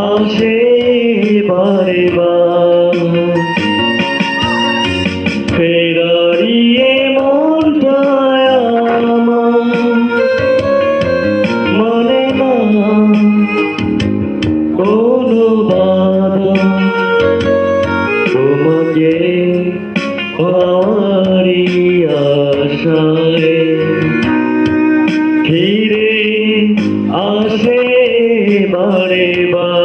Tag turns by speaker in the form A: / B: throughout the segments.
A: আসে বারে বার ফেরারিয়ে মনটায় আমার মানে না কোনো বাধা তোমাকে পাওয়ারই আশায় ফিরে আসে বারে বার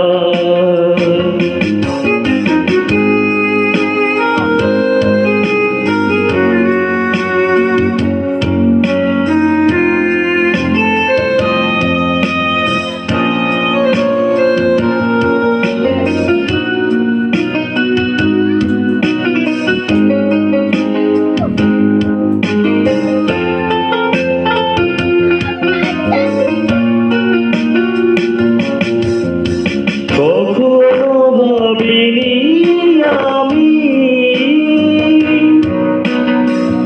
A: কখনো ভাবিনি আমি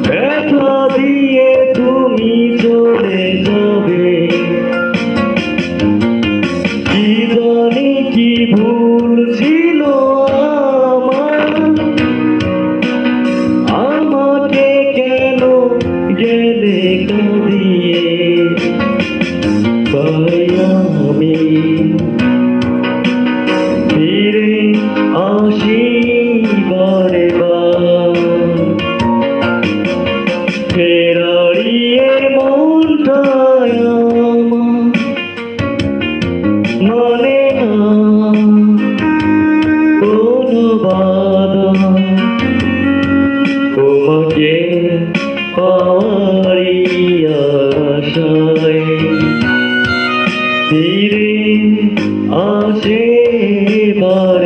A: ব্যথা দিয়ে তুমি চলে যাবে কি জানি কি ভুল ছিল আমার আমাকে কেন গেলে কাঁদিয়ে পাই আমি ফিরে আসি বারে বার ফেরারিয়ে মনটায় আমার মানে না কোনো বাধা তোমাকে পাওয়ারই আশায় ফিরে আসে বারে